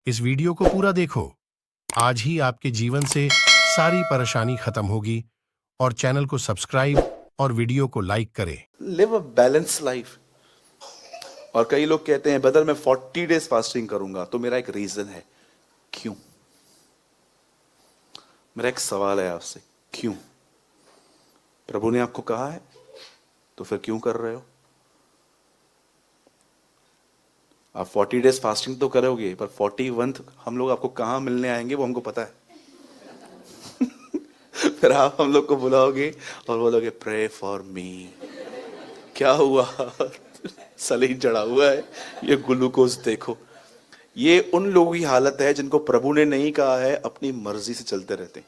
इस वीडियो को पूरा देखो। आज ही आपके जीवन से सारी परेशानी खत्म होगी और चैनल को सब्सक्राइब और वीडियो को लाइक करें। Live a balance life. और कई लोग कहते हैं बदल मैं 40 डेज फास्टिंग करूंगा, तो मेरा एक रीजन है। क्यों? मेरा एक सवाल है आपसे, क्यों? प्रभु ने आपको कहा है तो फिर क्यों कर रहे हो? आप 40 डेज फास्टिंग तो करोगे, पर 41 हम लोग आपको कहां मिलने आएंगे वो हमको पता है। फिर आप हम लोग को बुलाओगे और बोलोगे प्रे फॉर मी। क्या हुआ? सलीन चढ़ा हुआ है, ये ग्लूकोज देखो। ये उन लोगों की हालत है जिनको प्रभु ने नहीं कहा है, अपनी मर्जी से चलते रहते।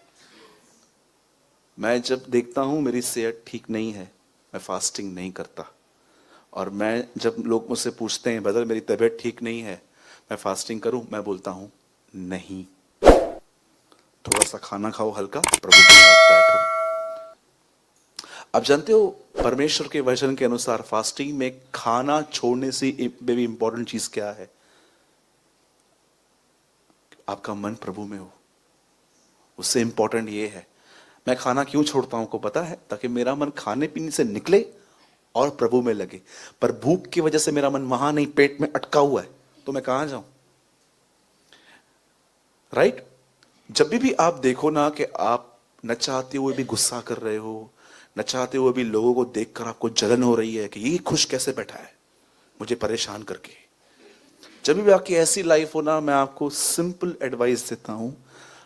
मैं जब देखता हूं मेरी सेहत ठीक नहीं है, मैं फास्टिंग नहीं करता। और मैं जब लोग मुझसे पूछते हैं बदल मेरी तबीयत ठीक नहीं है, मैं फास्टिंग करूं, मैं बोलता हूं नहीं। थोड़ा सा खाना खाओ हल्का, प्रभु के साथ बैठो। आप जानते हो परमेश्वर के वचन के अनुसार फास्टिंग में खाना छोड़ने से भी इंपॉर्टेंट चीज क्या है? आपका मन प्रभु में हो। उससे इंपॉर्टेंट ये है। मैं खाना क्यों छोड़ता हूं को पता है? ताकि मेरा मन खाने पीने से निकले और प्रभु में लगे। पर भूख की वजह से मेरा मन वहां नहीं, पेट में अटका हुआ है, तो मैं कहां जाऊं? राइट? जब भी आप देखो ना कि आप न चाहते हुए भी गुस्सा कर रहे हो, न चाहते हुए भी लोगों को देखकर आपको जलन हो रही है कि ये खुश कैसे बैठा है मुझे परेशान करके। जब भी आपकी ऐसी लाइफ हो ना, मैं आपको सिंपल एडवाइस देता हूं,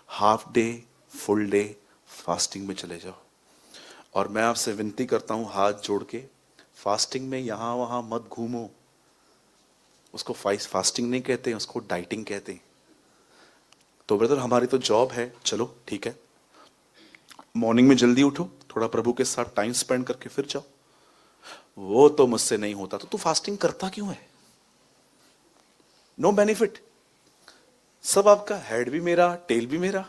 half day full day fasting में चले जाओ। और मैं आपसे विनती करता हूं हाथ जोड़ के, फास्टिंग में यहां वहां मत घूमो। उसको फास्टिंग नहीं कहते, उसको डाइटिंग कहते हैं। तो ब्रदर हमारी तो जॉब है, चलो ठीक है, मॉर्निंग में जल्दी उठो, थोड़ा प्रभु के साथ टाइम स्पेंड करके फिर जाओ। वो तो मुझसे नहीं होता, तो तू फास्टिंग करता क्यों है? No benefit. सब आपका, हेड भी मेरा, टेल भी मेरा।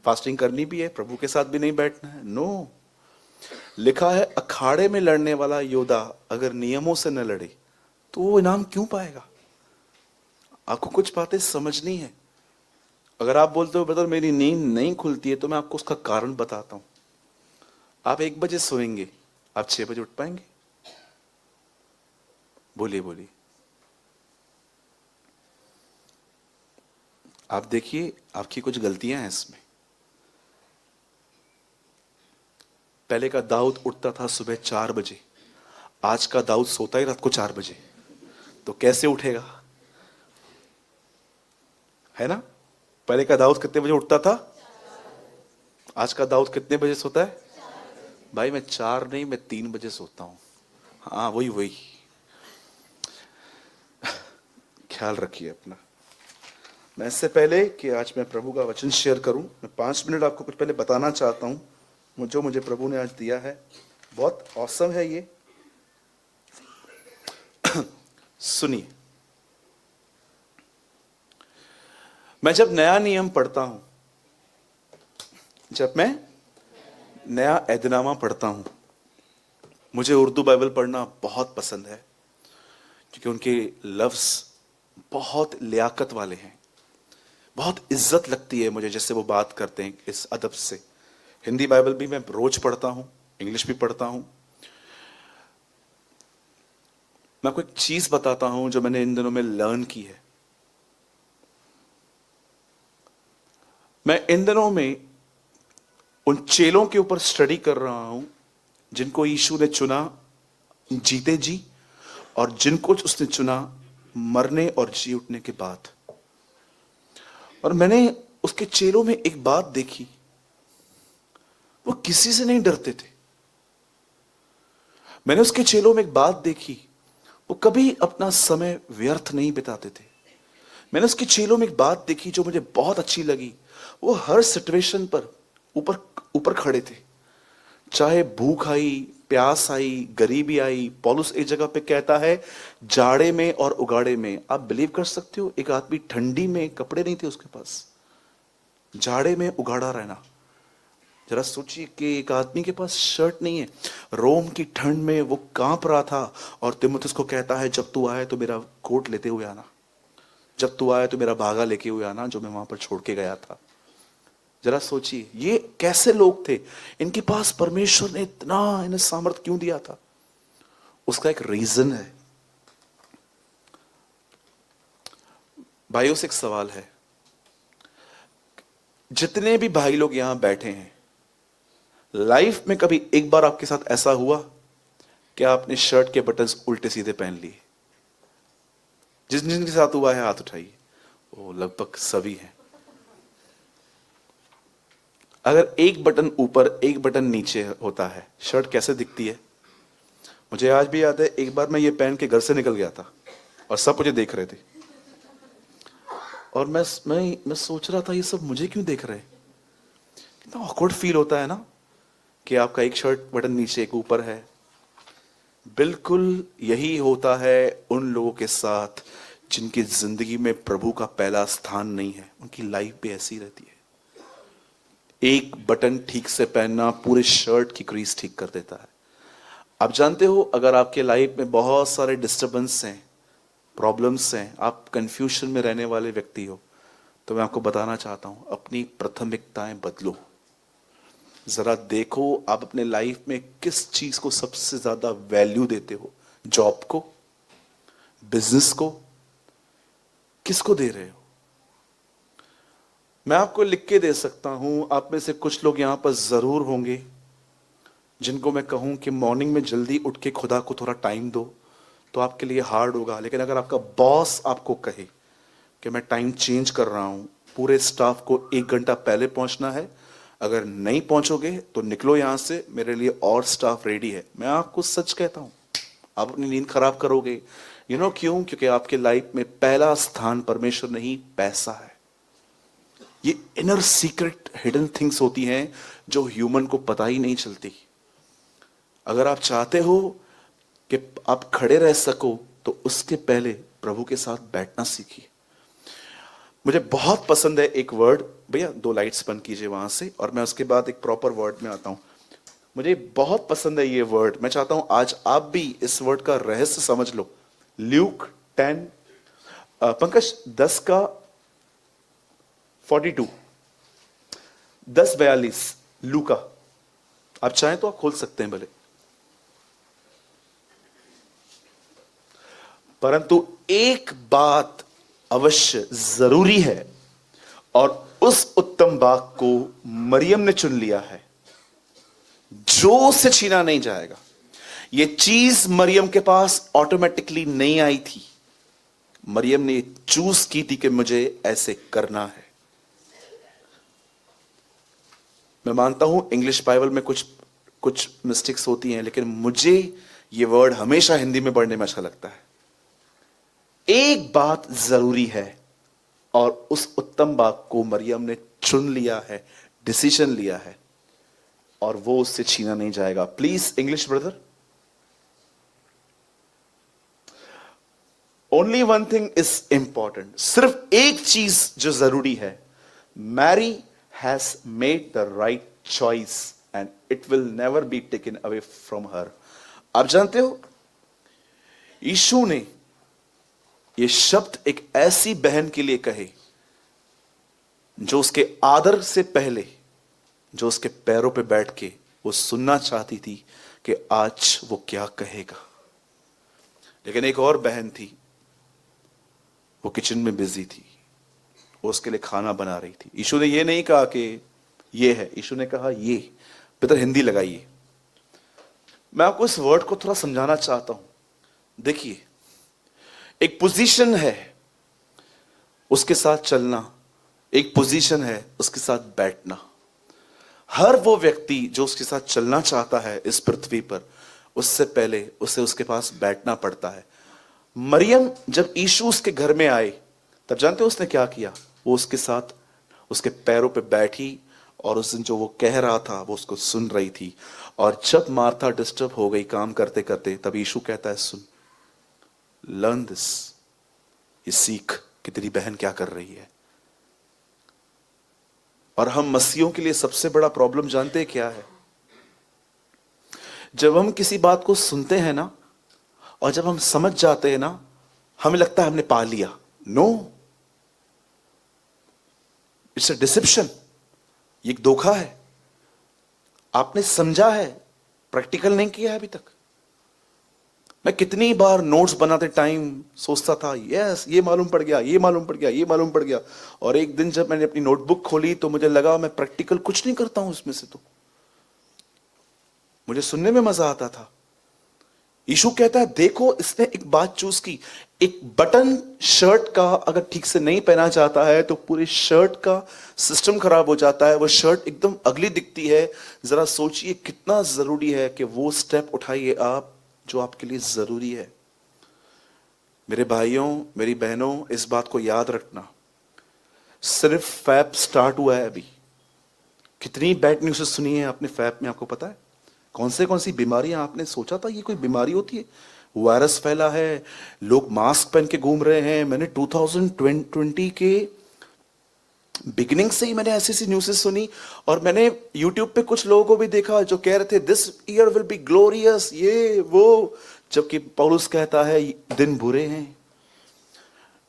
फास्टिंग करनी भी है, प्रभु के साथ भी नहीं बैठना है। नो। लिखा है अखाड़े में लड़ने वाला योद्धा अगर नियमों से न लड़े तो वो इनाम क्यों पाएगा? आपको कुछ बातें समझनी है। अगर आप बोलते हो ब्रदर मेरी नींद नहीं खुलती है, तो मैं आपको उसका कारण बताता हूं। आप 1 बजे सोएंगे, आप 6 बजे उठ पाएंगे? बोलिए बोलिए। आप देखिए आपकी कुछ गलतियां हैं इसमें। पहले का दाऊद उठता था सुबह 4 बजे, आज का दाऊद सोता ही रात को 4 बजे, तो कैसे उठेगा? है ना? पहले का दाऊद कितने बजे उठता था? आज का दाऊद कितने बजे सोता है? भाई मैं 4 नहीं, मैं 3 बजे सोता हूं। हाँ वही वही। ख्याल रखिए अपना। मैं इससे पहले कि आज मैं प्रभु का वचन शेयर करूं, मैं 5 मिनट आपको कुछ पहले बताना चाहता हूं जो मुझे प्रभु ने आज दिया है। बहुत औसम है ये। सुनिए। मैं जब नया नियम पढ़ता हूं, जब मैं नया ऐदनामा पढ़ता हूं, मुझे उर्दू बाइबल पढ़ना बहुत पसंद है क्योंकि उनके लफ्ज बहुत लियाकत वाले हैं। बहुत इज्जत लगती है मुझे जैसे वो बात करते हैं इस अदब से। हिंदी बाइबल भी मैं रोज पढ़ता हूं, इंग्लिश भी पढ़ता हूं। मैं आपको एक चीज बताता हूं जो मैंने इन दिनों में लर्न की है। मैं इन दिनों में उन चेलों के ऊपर स्टडी कर रहा हूं जिनको यीशु ने चुना जीते जी, और जिनको उसने चुना मरने और जी उठने के बाद। और मैंने उसके चेलों में एक बात देखी, वो किसी से नहीं डरते थे। मैंने उसके चेलों में एक बात देखी, वो कभी अपना समय व्यर्थ नहीं बिताते थे। मैंने उसके चेलों में एक बात देखी जो मुझे बहुत अच्छी लगी, वो हर सिचुएशन पर ऊपर ऊपर खड़े थे। चाहे भूख आई, प्यास आई, गरीबी आई। पौलुस एक जगह पे कहता है जाड़े में और उगाड़े में। आप बिलीव कर सकते हो एक आदमी ठंडी में कपड़े नहीं थे उसके पास, जाड़े में उगाड़ा रहना। जरा सोचिए कि एक आदमी के पास शर्ट नहीं है, रोम की ठंड में वो कांप रहा था, और तिमुथियुस को कहता है जब तू आए तो मेरा कोट लेते हुए आना। जब तू आया तो मेरा भागा लेके हुए आना जो मैं वहां पर छोड़ के गया था। जरा सोचिए ये कैसे लोग थे, इनके पास परमेश्वर ने इतना इन्हें सामर्थ्य क्यों दिया था? उसका एक रीजन है। भाइयों से एक सवाल है, जितने भी भाई लोग यहां बैठे हैं, लाइफ में कभी एक बार आपके साथ ऐसा हुआ कि आपने शर्ट के बटन्स उल्टे सीधे पहन लिए? जिन जिनके साथ हुआ है हाथ उठाइए। वो लगभग सभी हैं। अगर एक बटन ऊपर एक बटन नीचे होता है, शर्ट कैसे दिखती है? मुझे आज भी याद है, एक बार मैं ये पहन के घर से निकल गया था और सब मुझे देख रहे थे, और मैं सोच रहा था ये सब मुझे क्यों देख रहे हैं। कितना ऑकवर्ड फील होता है ना कि आपका एक शर्ट बटन नीचे एक ऊपर है। बिल्कुल यही होता है उन लोगों के साथ जिनकी जिंदगी में प्रभु का पहला स्थान नहीं है। उनकी लाइफ भी ऐसी रहती है। एक बटन ठीक से पहनना पूरे शर्ट की क्रीज ठीक कर देता है। आप जानते हो, अगर आपके लाइफ में बहुत सारे डिस्टर्बेंस हैं, प्रॉब्लम्स हैं, आप कंफ्यूजन में रहने वाले व्यक्ति हो, तो मैं आपको बताना चाहता हूं, अपनी प्राथमिकताएं बदलो। जरा देखो आप अपने लाइफ में किस चीज को सबसे ज्यादा वैल्यू देते हो। जॉब को, बिजनेस को, किसको दे रहे हो? मैं आपको लिख के दे सकता हूं, आप में से कुछ लोग यहां पर जरूर होंगे जिनको मैं कहूं कि मॉर्निंग में जल्दी उठ के खुदा को थोड़ा टाइम दो, तो आपके लिए हार्ड होगा। लेकिन अगर आपका बॉस आपको कहे कि मैं टाइम चेंज कर रहा हूं, पूरे स्टाफ को 1 घंटा पहले पहुंचना है, अगर नहीं पहुंचोगे तो निकलो यहां से, मेरे लिए और स्टाफ रेडी है, मैं आपको सच कहता हूं, आप अपनी नींद खराब करोगे। क्यों? क्योंकि आपके लाइफ में पहला स्थान परमेश्वर नहीं, पैसा है। ये इनर सीक्रेट हिडन थिंग्स होती हैं जो ह्यूमन को पता ही नहीं चलती। अगर आप चाहते हो कि आप खड़े रह सको, तो उसके पहले प्रभु के साथ बैठना सीखिए। मुझे बहुत पसंद है एक वर्ड, भैया 2 लाइट्स बंद कीजिए वहां से, और मैं उसके बाद एक प्रॉपर वर्ड में आता हूं। मुझे बहुत पसंद है ये वर्ड, मैं चाहता हूं आज आप भी इस वर्ड का रहस्य समझ लो। ल्यूक 10, पंकज 10 का 42, 10:42, लूका। आप चाहें तो आप खोल सकते हैं भले, परंतु एक बात अवश्य जरूरी है, और उस उत्तम बाग को मरियम ने चुन लिया है जो उसे छीना नहीं जाएगा। यह चीज मरियम के पास ऑटोमेटिकली नहीं आई थी। मरियम ने चूज की थी कि मुझे ऐसे करना है। मैं मानता हूं इंग्लिश बाइबल में कुछ मिस्टेक्स होती हैं, लेकिन मुझे यह वर्ड हमेशा हिंदी में पढ़ने में अच्छा लगता है। एक बात जरूरी है, और उस उत्तम बाग को मरियम ने चुन लिया है, डिसीजन लिया है, और वो उससे छीना नहीं जाएगा। Please English brother. Only one thing is important, सिर्फ एक चीज जो जरूरी है, Mary has made the right choice and it will never be taken away from her. आप जानते हो, यीशु ने ये शब्द एक ऐसी बहन के लिए कहे जो उसके आदर से पहले, जो उसके पैरों पे बैठ के वो सुनना चाहती थी कि आज वो क्या कहेगा। लेकिन एक और बहन थी, वो किचन में बिजी थी, वो उसके लिए खाना बना रही थी। यीशु ने ये नहीं कहा कि ये है, यीशु ने कहा ये। बेहतर हिंदी लगाइए। मैं आपको इस वर्ड को थोड़ा समझाना चाहता हूं। देखिए, एक पोजीशन है उसके साथ चलना, एक पोजीशन है उसके साथ बैठना। हर वो व्यक्ति जो उसके साथ चलना चाहता है इस पृथ्वी पर, उससे पहले उसे उसके पास बैठना पड़ता है। मरियम जब यीशु उसके घर में आए, तब जानते हो उसने क्या किया? वो उसके साथ उसके पैरों पे बैठी, और उस दिन जो वो कह रहा था वो उसको सुन रही थी। और जब मार्था डिस्टर्ब हो गई काम करते करते, तब यीशु कहता है, सुन, लर्न दिस, ये सीख कि तेरी बहन क्या कर रही है। और हम मसीहों के लिए सबसे बड़ा प्रॉब्लम जानते हैं क्या है? जब हम किसी बात को सुनते हैं ना, और जब हम समझ जाते हैं ना, हमें लगता है हमने पा लिया। नो, इट्स अ डिसेप्शन, ये एक धोखा है। आपने समझा है, प्रैक्टिकल नहीं किया है अभी तक। मैं कितनी बार नोट्स बनाते टाइम सोचता था, यस ये मालूम पड़ गया, ये मालूम पड़ गया, ये मालूम पड़ गया, और एक दिन जब मैंने अपनी नोटबुक खोली तो मुझे लगा मैं प्रैक्टिकल कुछ नहीं करता हूं उसमें से। तो मुझे सुनने में मजा आता था। यीशु कहता है देखो इसने एक बात चूज की, एक बटन शर्ट का अगर ठीक से नहीं पहना जाता है तो पूरे शर्ट का सिस्टम खराब हो जाता है, वो शर्ट एकदम अगली दिखती है। जरा सोचिए कितना जरूरी है कि वो स्टेप उठाइए आप जो आपके लिए जरूरी है। मेरे भाइयों, मेरी बहनों, इस बात को याद रखना, सिर्फ फैब स्टार्ट हुआ है अभी। कितनी बैड न्यूज़ सुनी है आपने फैब में, आपको पता है कौन सी बीमारियां आपने सोचा था ये कोई बीमारी होती है? वायरस फैला है, लोग मास्क पहन के घूम रहे हैं। मैंने 2020 के बिगिनिंग से ही मैंने ऐसी सी न्यूज़ेस सुनी, और मैंने यूट्यूब पे कुछ लोगों को भी देखा जो कह रहे थे this year will be glorious, ये वो, जबकि पौलुस कहता है दिन बुरे हैं।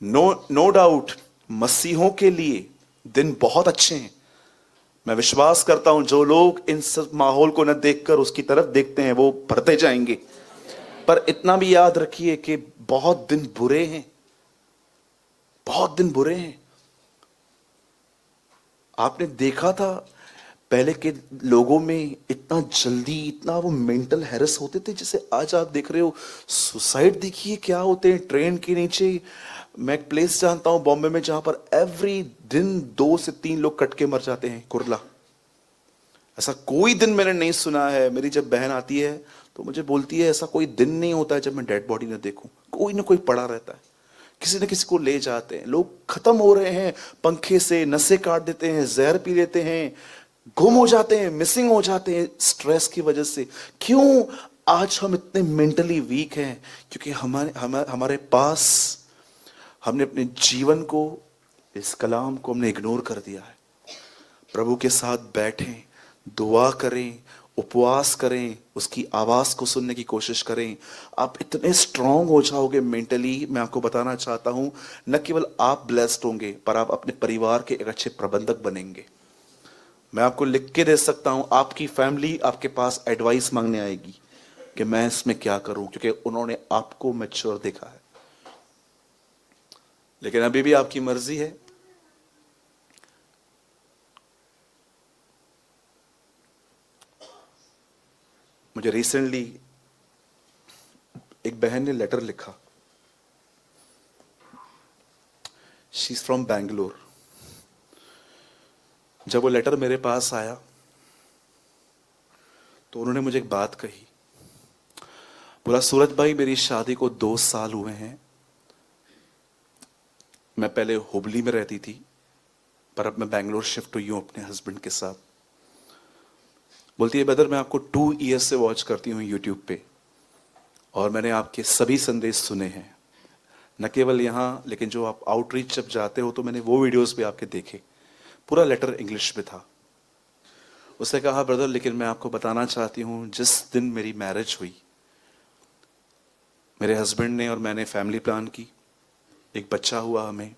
नो डाउट मसीहों के लिए दिन बहुत अच्छे हैं। मैं विश्वास करता हूं जो लोग इन सब माहौल को न देखकर उसकी तरफ देखते हैं वो बढ़ते जाएंगे, पर इतना भी याद रखिए कि बहुत दिन बुरे हैं, बहुत दिन बुरे हैं। आपने देखा था पहले के लोगों में इतना जल्दी इतना वो मेंटल हैरेस होते थे, जैसे आज आप देख रहे हो सुसाइड देखिए क्या होते हैं ट्रेन के नीचे। मैं एक प्लेस जानता हूं बॉम्बे में जहां पर एवरी दिन 2 से 3 लोग कट के मर जाते हैं, कुर्ला। ऐसा कोई दिन मैंने नहीं सुना है। मेरी जब बहन आती है तो मुझे बोलती है ऐसा कोई दिन नहीं होता है जब मैं डेड बॉडी ना देखूं, कोई ना कोई पड़ा रहता है, किसी न किसी को ले जाते हैं। लोग खत्म हो रहे हैं पंखे से, नसें काट देते हैं, जहर पी लेते हैं, गुम हो जाते हैं, मिसिंग हो जाते हैं स्ट्रेस की वजह से। क्यों आज हम इतने मेंटली वीक हैं? क्योंकि हमारे पास हमने अपने जीवन को, इस कलाम को हमने इग्नोर कर दिया है। प्रभु के साथ बैठें, दुआ करें, उपवास करें, उसकी आवाज को सुनने की कोशिश करें। आप इतने स्ट्रांग हो जाओगे मेंटली। मैं आपको बताना चाहता हूं न केवल आप ब्लेस्ड होंगे पर आप अपने परिवार के एक अच्छे प्रबंधक बनेंगे। मैं आपको लिख के दे सकता हूं, आपकी फैमिली आपके पास एडवाइस मांगने आएगी कि मैं इसमें क्या करूं, क्योंकि उन्होंने आपको मैच्योर देखा है। लेकिन अभी भी आपकी मर्जी है। मुझे रिसेंटली एक बहन ने लेटर लिखा, शी इज फ्रॉम बैंगलोर। जब वो लेटर मेरे पास आया तो उन्होंने मुझे एक बात कही, बोला सूरज भाई मेरी शादी को 2 साल हुए हैं। मैं पहले हुबली में रहती थी पर अब मैं बैंगलोर शिफ्ट हुई हूं अपने हस्बैंड के साथ। बोलती है ब्रदर मैं आपको 2 ईयर्स से वॉच करती हूँ यूट्यूब पे, और मैंने आपके सभी संदेश सुने हैं, न केवल यहाँ लेकिन जो आप आउटरीच जब जाते हो तो मैंने वो वीडियोस भी आपके देखे। पूरा लेटर इंग्लिश में था। उसने कहा ब्रदर लेकिन मैं आपको बताना चाहती हूँ जिस दिन मेरी मैरिज हुई, मेरे हस्बैंड ने और मैंने फैमिली प्लान की, एक बच्चा हुआ हमें।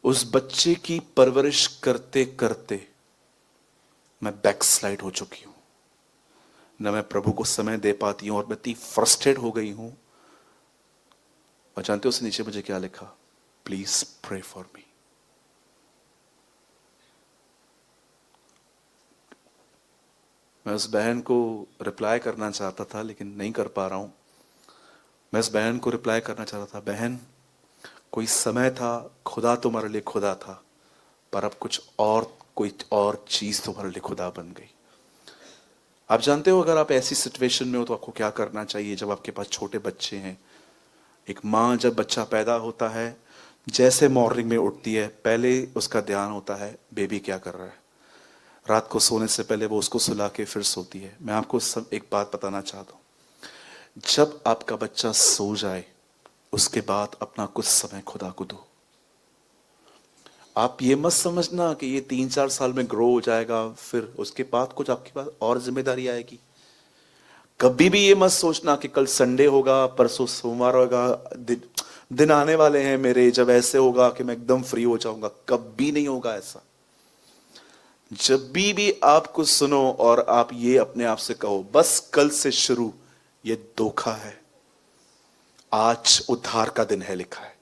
उस बच्चे की परवरिश करते करते मैं बैकस्लाइड हो चुकी हूं, न मैं प्रभु को समय दे पाती हूं और मैं इतनी फ्रस्ट्रेट हो गई हूं। और जानते हो उसने नीचे मुझे क्या लिखा? Please pray for me. मैं उस बहन को रिप्लाई करना चाहता था लेकिन नहीं कर पा रहा हूं। मैं उस बहन को रिप्लाई करना चाहता था, बहन कोई समय था खुदा तुम्हारे लिए खुदा था, पर अब कोई और चीज तुम्हारे लिए खुदा बन गई। आप जानते हो अगर आप ऐसी सिचुएशन में हो तो आपको क्या करना चाहिए? जब आपके पास छोटे बच्चे हैं, एक माँ जब बच्चा पैदा होता है जैसे मॉर्निंग में उठती है पहले उसका ध्यान होता है बेबी क्या कर रहा है। रात को सोने से पहले वो उसको सुला के फिर सोती है। मैं आपको सब एक बात बताना चाहता हूँ, जब आपका बच्चा सो जाए उसके बाद अपना कुछ समय खुदा को दो। आप ये मत समझना कि ये 3-4 साल में ग्रो हो जाएगा फिर उसके बाद कुछ आपके पास और जिम्मेदारी आएगी। कभी भी ये मत सोचना कि कल संडे होगा, परसों सोमवार होगा, दिन आने वाले हैं मेरे जब ऐसे होगा कि मैं एकदम फ्री हो जाऊंगा। कभी नहीं होगा ऐसा। जब भी आप कुछ सुनो और आप ये अपने आप से कहो बस कल से शुरू, ये धोखा है। आज उद्धार का दिन है लिखा है,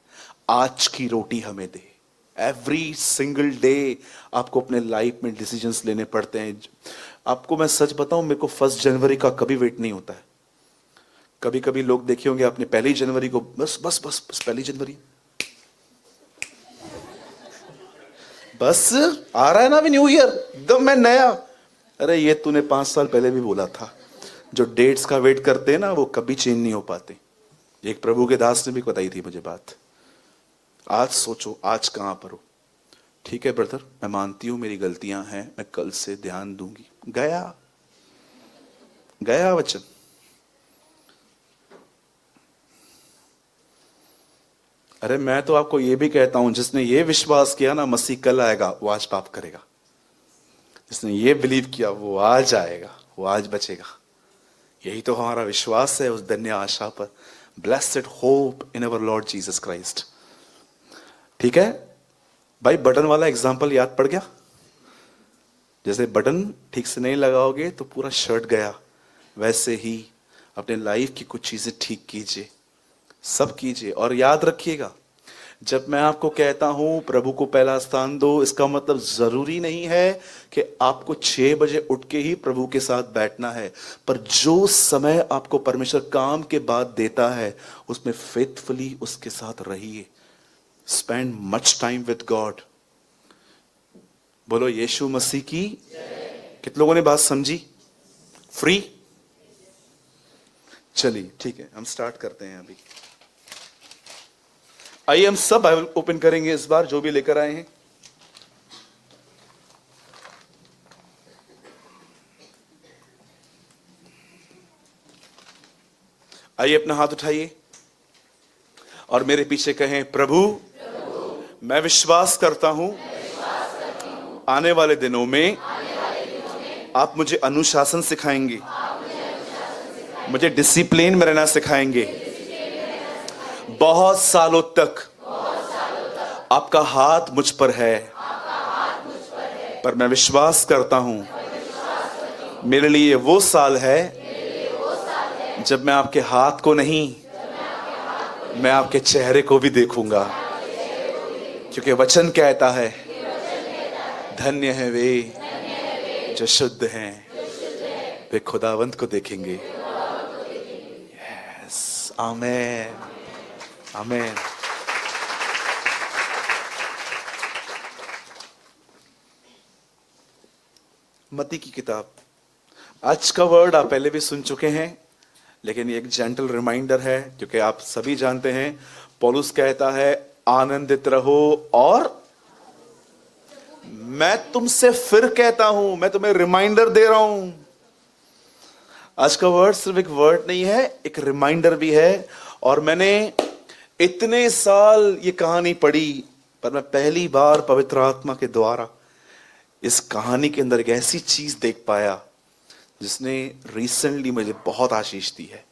आज की रोटी हमें दे। एवरी सिंगल डे आपको अपने लाइफ में डिसीजंस लेने पड़ते हैं। आपको मैं सच बताऊं, मेरे को 1 जनवरी का कभी वेट नहीं होता है। कभी कभी लोग देखे होंगे आपने 1 जनवरी को, बस बस बस बस 1 जनवरी, बस आ रहा है ना अभी न्यू ईयर, एकदम मैं नया। अरे ये तूने 5 साल पहले भी बोला था। जो डेट्स का वेट करते हैं ना वो कभी चेंज नहीं हो पाते। एक प्रभु के दास ने भी बताई थी मुझे बात। आज सोचो आज कहां पर हो। ठीक है ब्रदर, मैं मानती हूं मेरी गलतियां हैं, मैं कल से ध्यान दूंगी। गया गया वचन। अरे मैं तो आपको यह भी कहता हूं, जिसने ये विश्वास किया ना मसीह कल आएगा, वो आज पाप करेगा। जिसने ये बिलीव किया वो आज आएगा, वो आज बचेगा। यही तो हमारा विश्वास है उस धन्य आशा पर। ब्लेस्ड होप इन अवर लॉर्ड जीसस क्राइस्ट। ठीक है भाई, बटन वाला एग्जाम्पल याद पड़ गया। जैसे बटन ठीक से नहीं लगाओगे तो पूरा शर्ट गया, वैसे ही अपने लाइफ की कुछ चीजें ठीक कीजिए, सब कीजिए। और याद रखिएगा, जब मैं आपको कहता हूं प्रभु को पहला स्थान दो, इसका मतलब जरूरी नहीं है कि आपको 6 बजे उठ के ही प्रभु के साथ बैठना है। पर जो समय आपको परमेश्वर काम के बाद देता है उसमें फेथफुली उसके साथ रहिए। Spend much time with God. बोलो यीशु मसीह की। कितने लोगों ने बात समझी? फ्री। चलिए ठीक है, हम स्टार्ट करते हैं अभी। आइए हम सब बाइबल ओपन करेंगे इस बार, जो भी लेकर आए हैं। आइए अपना हाथ उठाइए और मेरे पीछे कहें, प्रभु मैं विश्वास करता हूं आने वाले दिनों में आप मुझे अनुशासन सिखाएंगे, मुझे डिसिप्लिन में रहना सिखाएंगे। बहुत सालों तक आपका हाथ मुझ पर है, पर मैं विश्वास करता हूं मेरे लिए वो साल है जब मैं आपके हाथ को नहीं, मैं आपके चेहरे को भी देखूंगा। क्योंकि वचन कहता है धन्य है वे जो शुद्ध हैं, वे खुदावंत को देखेंगे। यस, आमेन आमेन। मत्ती की किताब। आज का वर्ड आप पहले भी सुन चुके हैं, लेकिन ये एक जेंटल रिमाइंडर है, क्योंकि आप सभी जानते हैं पौलुस कहता है आनंदित रहो। और मैं तुमसे फिर कहता हूं, मैं तुम्हें रिमाइंडर दे रहा हूं। आज का वर्ड सिर्फ एक वर्ड नहीं है, एक रिमाइंडर भी है। और मैंने इतने साल ये कहानी पढ़ी, पर मैं पहली बार पवित्र आत्मा के द्वारा इस कहानी के अंदर एक ऐसी चीज देख पाया जिसने रिसेंटली मुझे बहुत आशीष दी है।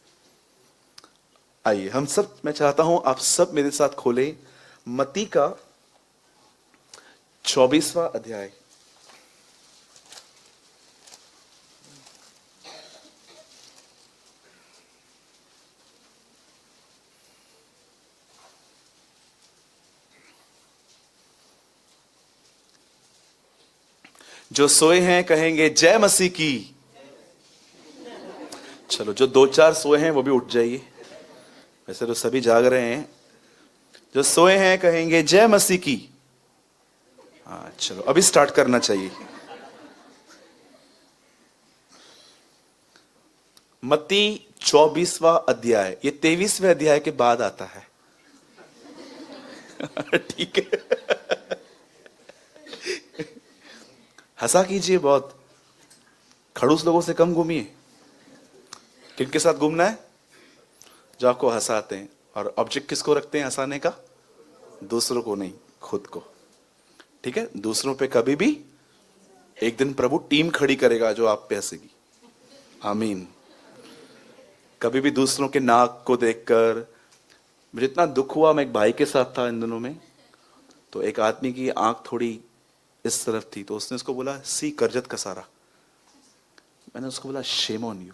आइए हम सब, मैं चाहता हूं आप सब मेरे साथ खोलें मत्ती का 24वां अध्याय। जो सोए हैं कहेंगे जय मसीह की। चलो जो 2-4 सोए हैं वो भी उठ जाइए, वैसे तो सभी जाग रहे हैं। जो सोए हैं कहेंगे जय मसीह की। हाँ चलो अभी स्टार्ट करना चाहिए। मत्ती 24वां अध्याय, ये 23वें अध्याय के बाद आता है। ठीक है, हंसा कीजिए, बहुत खड़ूस लोगों से कम घूमिए। किनके साथ घूमना है? जो आपको हंसाते हैं। और ऑब्जेक्ट किसको रखते हैं हंसाने का? दूसरों को नहीं, खुद को। ठीक है, दूसरों पे कभी भी, एक दिन प्रभु टीम खड़ी करेगा जो आप पे हंसेगी। आमीन। कभी भी दूसरों के नाक को देखकर, मुझे इतना दुख हुआ, मैं एक भाई के साथ था इन दिनों में, तो एक आदमी की आंख थोड़ी इस तरफ थी, तो उसने उसको बोला सी करजत का सारा। मैंने उसको बोला शेम ऑन यू,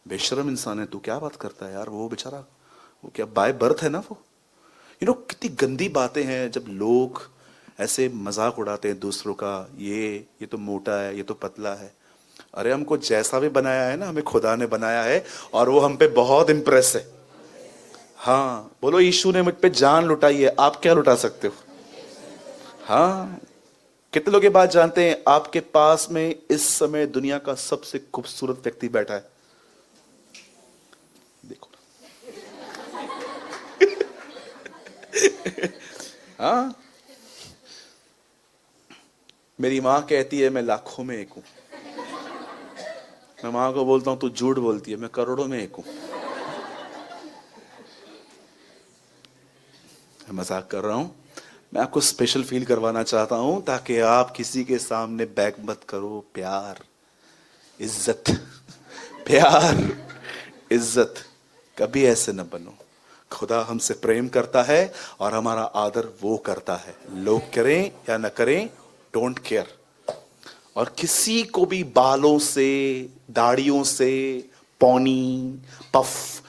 बेशरम इंसान है तू, क्या बात करता है यार, वो बेचारा वो क्या बाय बर्थ है ना वो। कितनी गंदी बातें हैं जब लोग ऐसे मजाक उड़ाते हैं दूसरों का, ये तो मोटा है, ये तो पतला है। अरे हमको जैसा भी बनाया है ना, हमें खुदा ने बनाया है और वो हम पे बहुत इंप्रेस है। हाँ बोलो, यीशु ने मुझ पे जान लुटाई है, आप क्या लुटा सकते हो? हाँ, कितने लोग ये बात जानते हैं, आपके पास में इस समय दुनिया का सबसे खूबसूरत व्यक्ति बैठा है। देखो हाँ, मेरी माँ कहती है मैं लाखों में एक हूं। मैं माँ को बोलता हूं तू झूठ बोलती है, मैं करोड़ों में एक हूं। मैं मजाक कर रहा हूं, मैं आपको स्पेशल फील करवाना चाहता हूं ताकि आप किसी के सामने बैक मत करो। प्यार, इज्जत, प्यार, इज्जत, कभी ऐसे न बनो। खुदा हमसे प्रेम करता है और हमारा आदर वो करता है, लोग करें या न करें, डोंट केयर। और किसी को भी बालों से, दाढ़ियों से, पौनी, पफ,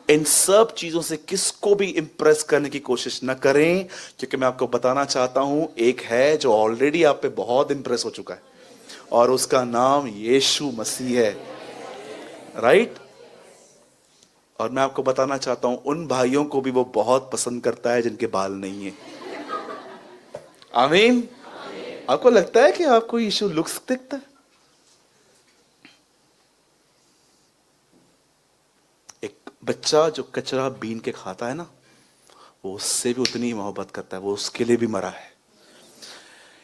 इन सब चीजों से किसको भी इंप्रेस करने की कोशिश न करें, क्योंकि मैं आपको बताना चाहता हूं एक है जो ऑलरेडी आप पे बहुत इंप्रेस हो चुका है और उसका नाम यीशु मसीह है, राइट? और मैं आपको बताना चाहता हूं उन भाइयों को भी वो बहुत पसंद करता है जिनके बाल नहीं है। आमीन। आपको लगता है कि आपको यीशु लुक्स दिखता है? एक बच्चा जो कचरा बीन के खाता है ना, वो उससे भी उतनी ही मोहब्बत करता है, वो उसके लिए भी मरा है।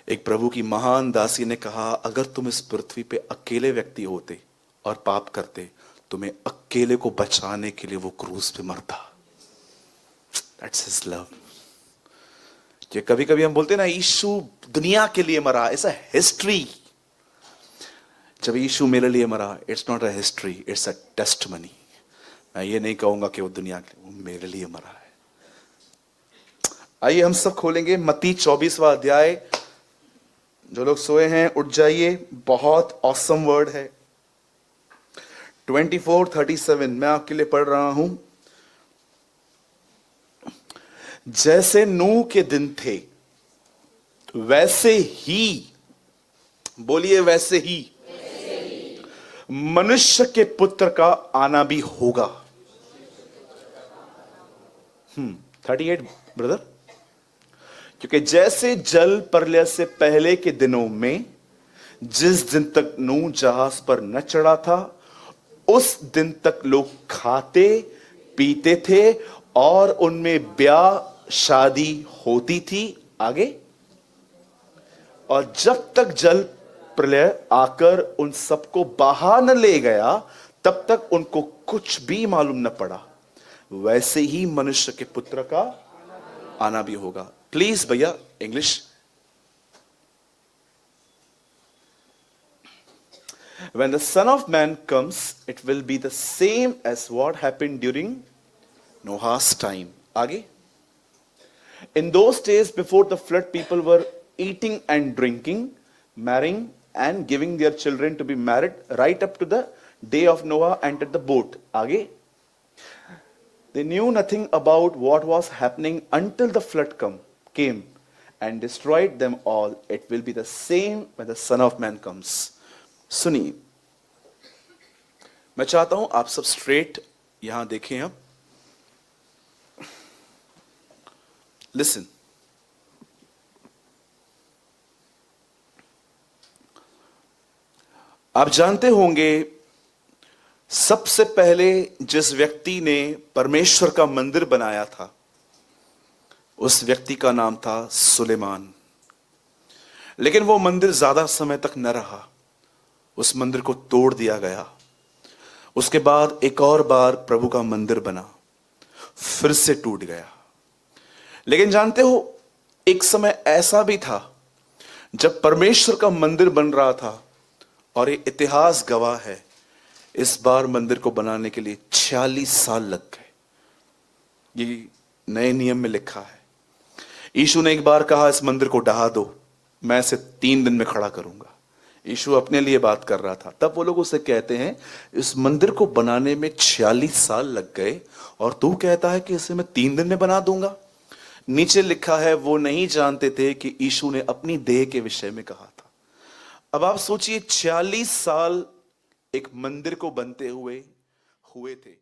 एक प्रभु की महान दासी ने कहा, अगर तुम इस पृथ्वी पे अकेले व्यक्ति होते और पाप करते, तुम्हें अकेले को बचाने के लिए वो क्रूस पे मरता। That's his love. कि कभी कभी हम बोलते हैं ना यीशु दुनिया के लिए मरा, इट्स अ हिस्ट्री। जब यीशु मेरे लिए मरा, it's not a history, it's a testimony. मैं ये नहीं कहूंगा कि वो दुनिया के लिए, वो मेरे लिए मरा है। आइए हम सब खोलेंगे मत्ती 24वां अध्याय। जो लोग सोए हैं उठ जाइए, बहुत ऑसम वर्ड है। 24:37 मैं आपके लिए पढ़ रहा हूं। जैसे नूह के दिन थे वैसे ही, बोलिए वैसे ही, मनुष्य के पुत्र का आना भी होगा। 38 ब्रदर। क्योंकि जैसे जल प्रलय से पहले के दिनों में, जिस दिन तक नूह जहाज पर न चढ़ा था, उस दिन तक लोग खाते पीते थे और उनमें ब्याह शादी होती थी। आगे, और जब तक जल प्रलय आकर उन सबको बहा न ले गया, तब तक उनको कुछ भी मालूम न पड़ा। वैसे ही मनुष्य के पुत्र का आना भी होगा। प्लीज भैया English. When the Son of Man comes, it will be the same as what happened during Noah's time. आगे, in those days before the flood, people were eating and drinking, marrying and giving their children to be married, right up to the day of Noah entered the boat. आगे, they knew nothing about what was happening until the flood came and destroyed them all. It will be the same when the Son of Man comes. सुनिए, मैं चाहता हूं आप सब straight यहां देखें। अब लिसन, आप जानते होंगे सबसे पहले जिस व्यक्ति ने परमेश्वर का मंदिर बनाया था, उस व्यक्ति का नाम था सुलेमान। लेकिन वो मंदिर ज्यादा समय तक न रहा, उस मंदिर को तोड़ दिया गया। उसके बाद एक और बार प्रभु का मंदिर बना, फिर से टूट गया। लेकिन जानते हो, एक समय ऐसा भी था जब परमेश्वर का मंदिर बन रहा था, और ये इतिहास गवाह है, इस बार मंदिर को बनाने के लिए 46 साल लग गए। ये नए नियम में लिखा है। यीशु ने एक बार कहा, इस मंदिर को ढहा दो, मैं इसे 3 दिन में खड़ा करूंगा। यीशु अपने लिए बात कर रहा था। तब वो लोग उसे कहते हैं, इस मंदिर को बनाने में 46 साल लग गए और तू कहता है कि इसे मैं 3 दिन में बना दूंगा। नीचे लिखा है, वो नहीं जानते थे कि यीशु ने अपनी देह के विषय में कहा था। अब आप सोचिए, 46 साल एक मंदिर को बनते हुए थे।